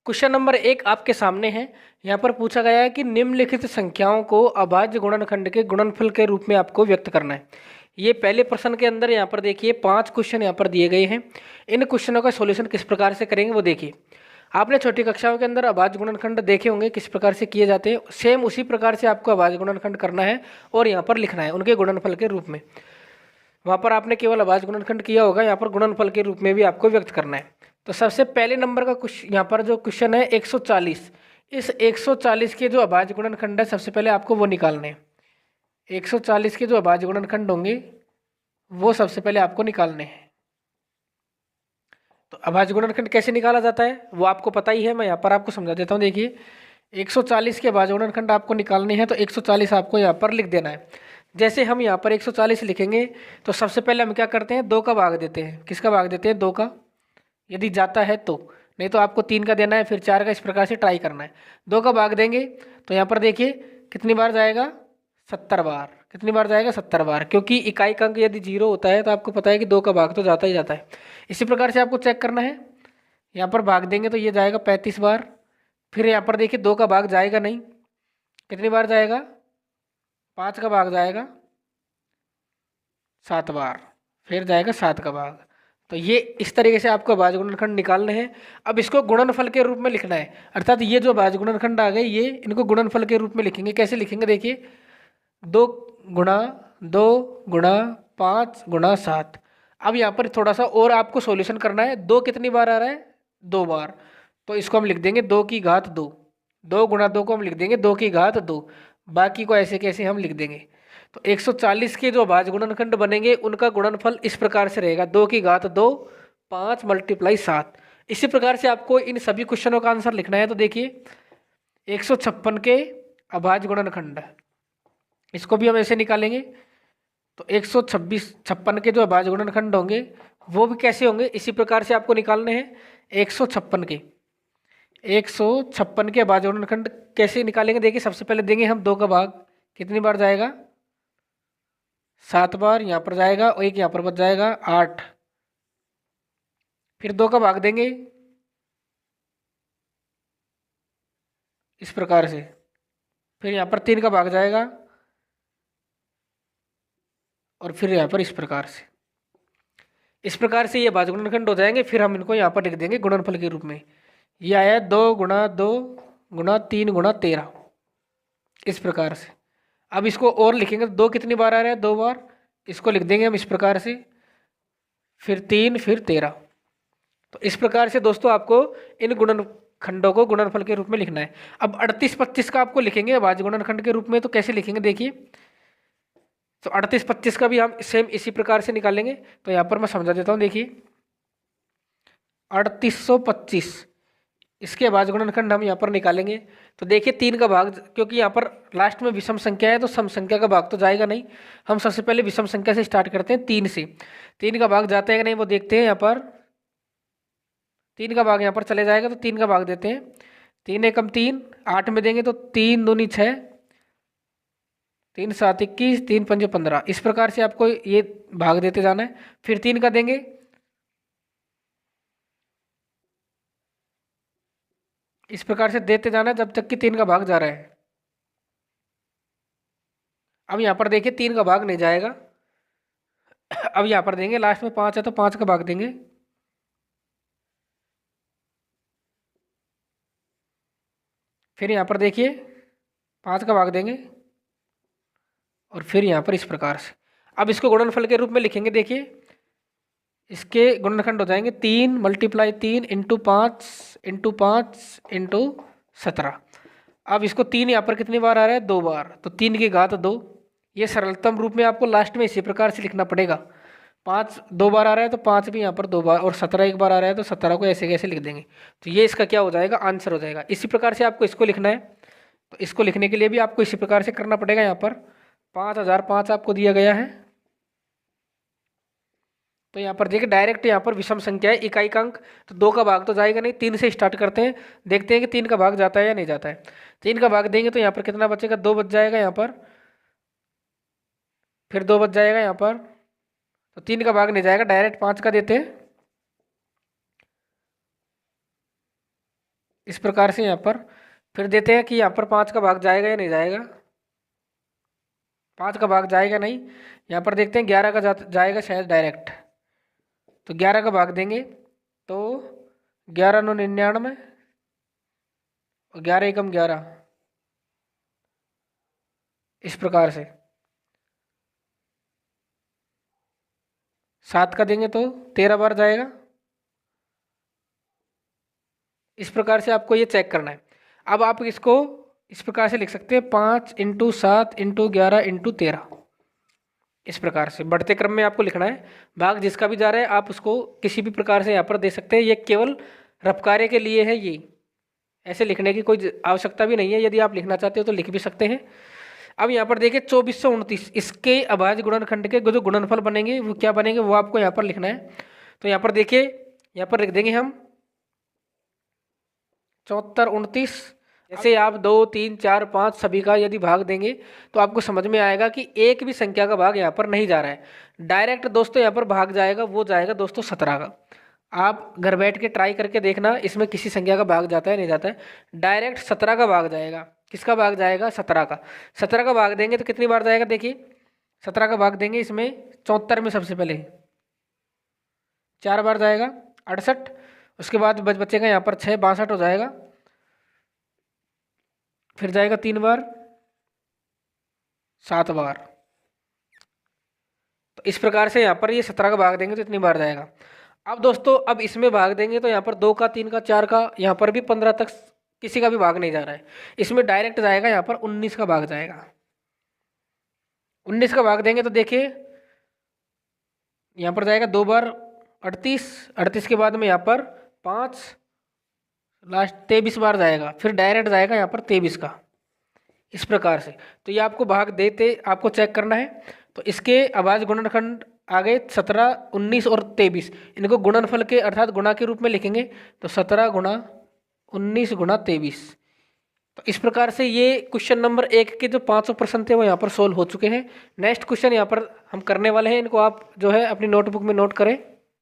Question number 1 आपके सामने है। यहाँ पर पूछा गया है कि निम्नलिखित संख्याओं को अभाज्य गुणनखंड के गुणनफल के रूप में आपको व्यक्त करना है। ये पहले प्रश्न के अंदर यहाँ पर देखिए 5 क्वेश्चन यहाँ पर दिए गए हैं। इन क्वेश्चनों का सॉल्यूशन किस प्रकार से करेंगे वो देखिए। आपने छोटी कक्षाओं के अंदर अभाज्य गुणनखंड देखे होंगे किस प्रकार से किए जाते हैं, सेम उसी प्रकार से आपको अभाज्य गुणनखंड करना है और यहाँ पर लिखना है उनके गुणनफल के रूप में। वहाँ पर आपने केवल अभाज्य गुणनखंड किया होगा, यहाँ पर गुणनफल के रूप में भी आपको व्यक्त करना है। तो सबसे पहले नंबर का कुछ यहाँ पर जो क्वेश्चन है 140, इस 140 के जो अभाज्य गुणनखंड है सबसे पहले आपको वो निकालने हैं। 140 के जो अभाज्य गुणनखंड होंगे वो सबसे पहले आपको निकालने हैं। तो अभाज्य गुणनखंड कैसे निकाला जाता है वो आपको पता ही है, मैं यहाँ पर आपको समझा देता हूँ। देखिए 140 के अभाज्य गुणनखंड आपको निकालने हैं तो 140 आपको यहाँ पर लिख देना है। जैसे हम यहाँ पर 140 लिखेंगे तो सबसे पहले हम क्या करते हैं, 2 का भाग देते हैं। किसका भाग देते हैं? 2 का, यदि जाता है तो, नहीं तो आपको 3 का देना है, फिर 4 का, इस प्रकार से ट्राई करना है। 2 का भाग देंगे तो यहाँ पर देखिए कितनी बार जाएगा, 70 बार। कितनी बार जाएगा? 70 बार, क्योंकि इकाई का अंक यदि 0 होता है तो आपको पता है कि 2 का भाग तो जाता ही जाता है। इसी प्रकार से आपको चेक करना है, यहाँ पर भाग देंगे तो ये जाएगा 35 बार। फिर यहाँ पर देखिए 2 का भाग जाएगा नहीं, कितनी बार जाएगा? 5 का भाग जाएगा 7 बार, फिर जाएगा 7 का भाग। तो ये इस तरीके से आपको अभाज्य गुणनखंड निकालने हैं। अब इसको गुणनफल के रूप में लिखना है, अर्थात ये जो अभाज्य गुणनखंड आ गए ये इनको गुणनफल के रूप में लिखेंगे। कैसे लिखेंगे? देखिए 2 गुणा 2 गुणा 5 गुणा 7। अब यहाँ पर थोड़ा सा और आपको सॉल्यूशन करना है। 2 कितनी बार आ रहा है? 2 बार, तो इसको हम लिख देंगे 2 की घात 2। 2 गुणा 2 को हम लिख देंगे 2 की घात 2। बाकी को ऐसे कैसे हम लिख देंगे। तो 140 के जो अभाज्य गुणनखंड बनेंगे उनका गुणनफल इस प्रकार से रहेगा, 2 की घात 2, 5 × 7। इसी प्रकार से आपको इन सभी क्वेश्चनों का आंसर लिखना है। तो देखिए 156 के अभाज्य गुणनखंड, इसको भी हम ऐसे निकालेंगे। तो 156 के जो अभाज्य गुणनखंड होंगे वो भी कैसे होंगे, इसी प्रकार से आपको निकालने हैं। 156 के अभाज्य गुणनखंड कैसे निकालेंगे? देखिए सबसे पहले देंगे हम 2 का भाग, कितनी बार जाएगा? 7 बार। यहाँ पर जाएगा और एक यहाँ पर बच जाएगा 8। फिर 2 का भाग देंगे इस प्रकार से, फिर यहाँ पर 3 का भाग जाएगा और फिर यहाँ पर इस प्रकार से। इस प्रकार से ये अभाज्य गुणनखंड हो जाएंगे। फिर हम इनको यहाँ पर लिख देंगे गुणनफल के रूप में। ये आया 2 गुणा 2 गुणा 3 गुणा 13, इस प्रकार से। अब इसको और लिखेंगे तो 2 कितनी बार आ रहा है? 2 बार। इसको लिख देंगे हम इस प्रकार से, फिर 3 फिर 13। तो इस प्रकार से दोस्तों आपको इन गुणनखंडों को गुणनफल के रूप में लिखना है। अब 38 25 का आपको लिखेंगे अभाज्य गुणनखंड के रूप में। तो कैसे लिखेंगे? देखिए तो 38 25 का भी हम सेम इसी प्रकार से निकालेंगे। तो यहाँ पर मैं समझा देता हूँ। देखिए 3825, इसके अभाज्य गुणनखंड हम यहाँ पर निकालेंगे। तो देखिए 3 का भाग, क्योंकि यहाँ पर लास्ट में विषम संख्या है तो सम संख्या का भाग तो जाएगा नहीं। हम सबसे पहले विषम संख्या से स्टार्ट करते हैं, 3 से। 3 का भाग जाता है कि नहीं वो देखते हैं। यहाँ पर 3 का भाग यहाँ पर चले जाएगा तो 3 का भाग देते हैं। 3 एकम 3, 8 में देंगे तो 3 दूनी 6, 3 7 21, 3 5 15। इस प्रकार से आपको ये भाग देते जाना है। फिर 3 का देंगे, इस प्रकार से देते जाना है जब तक कि 3 का भाग जा रहा है। अब यहाँ पर देखिए 3 का भाग नहीं जाएगा। अब यहाँ पर देंगे, लास्ट में 5 है तो 5 का भाग देंगे। फिर यहाँ पर देखिए 5 का भाग देंगे और फिर यहाँ पर इस प्रकार से। अब इसको गुणनफल के रूप में लिखेंगे। देखिए इसके गुणनखंड हो जाएंगे 3 × 3 × 5 × 5 × 17। अब इसको 3 यहाँ पर कितनी बार आ रहा है? 2 बार, तो 3 की घात 2। ये सरलतम रूप में आपको लास्ट में इसी प्रकार से लिखना पड़ेगा। 5 2 बार आ रहा है तो 5 भी यहाँ पर 2 बार, और 17 एक बार आ रहा है तो 17 को ऐसे कैसे लिख देंगे। तो ये इसका क्या हो जाएगा? आंसर हो जाएगा। इसी प्रकार से आपको इसको लिखना है। तो इसको लिखने के लिए भी आपको इसी प्रकार से करना पड़ेगा। यहाँ पर 5005 आपको दिया गया है। तो यहाँ पर देखिए डायरेक्ट यहाँ पर विषम संख्या है, इकाई का अंक, तो 2 का भाग तो जाएगा नहीं। 3 से स्टार्ट करते हैं, देखते हैं कि 3 का भाग जाता है या नहीं जाता है। 3 का भाग देंगे तो यहाँ पर कितना बचेगा? 2 बच जाएगा यहाँ पर, फिर 2 बच जाएगा यहाँ पर। तो 3 का भाग नहीं जाएगा, डायरेक्ट 5 का देते हैं। इस प्रकार से यहाँ पर फिर देते हैं कि यहाँ पर 5 का भाग जाएगा या नहीं जाएगा। 5 का भाग जाएगा नहीं। यहाँ पर देखते हैं 11 का जाएगा शायद डायरेक्ट। तो 11 का भाग देंगे तो 11×9 = 99 और 11×1 = 11। इस प्रकार से 7 का देंगे तो 13 बार जाएगा। इस प्रकार से आपको ये चेक करना है। अब आप इसको इस प्रकार से लिख सकते हैं 5 × 7 × 11 × 13। इस प्रकार से बढ़ते क्रम में आपको लिखना है। भाग जिसका भी जा रहा है आप उसको किसी भी प्रकार से यहाँ पर दे सकते हैं। ये केवल रफ कार्य के लिए है, ये ऐसे लिखने की कोई आवश्यकता भी नहीं है। यदि आप लिखना चाहते हो तो लिख भी सकते हैं। अब यहाँ पर देखिए 2429 इसके अभाज्य गुणनखंड के जो गुणनफल बनेंगे वो क्या बनेंगे वो आपको यहाँ पर लिखना है। तो यहाँ पर देखिए, यहाँ पर लिख देंगे हम 7429। जैसे आप 2 3 4 5 सभी का यदि भाग देंगे तो आपको समझ में आएगा कि एक भी संख्या का भाग यहाँ पर नहीं जा रहा है। डायरेक्ट दोस्तों यहाँ पर भाग जाएगा, वो जाएगा दोस्तों 17 का। आप घर बैठ के ट्राई करके देखना, इसमें किसी संख्या का भाग जाता है नहीं जाता है। डायरेक्ट 17 का भाग जाएगा। किसका भाग जाएगा? 17 का। 17 का भाग देंगे तो कितनी बार जाएगा? देखिए 17 का भाग देंगे इसमें 74 में सबसे पहले 4 बार जाएगा 68। उसके बाद बचेगा यहाँ पर 6 62 हो जाएगा। फिर जाएगा 3 बार 7 बार। तो इस प्रकार से यहाँ पर ये 17 का भाग देंगे तो इतनी बार जाएगा। अब दोस्तों अब इसमें भाग देंगे तो यहाँ पर 2 का 3 का 4 का यहाँ पर भी 15 तक किसी का भी भाग नहीं जा रहा है। इसमें डायरेक्ट जाएगा यहाँ पर 19 का भाग जाएगा। 19 का भाग देंगे तो देखिए यहाँ पर जाएगा 2 बार 38। 38 के बाद में यहाँ पर 5 लास्ट 23 बार जाएगा। फिर डायरेक्ट जाएगा यहाँ पर 23 का। इस प्रकार से तो ये आपको भाग देते आपको चेक करना है। तो इसके अभाज्य गुणनखंड आ गए 17 19 और 23। इनको गुणनफल के अर्थात गुणा के रूप में लिखेंगे तो 17 × 19 × 23। तो इस प्रकार से ये क्वेश्चन नंबर 1 के जो 500 प्रश्न थे वो यहाँ पर सोल्व हो चुके हैं। नेक्स्ट क्वेश्चन यहाँ पर हम करने वाले हैं, इनको आप जो है अपनी नोटबुक में नोट करें।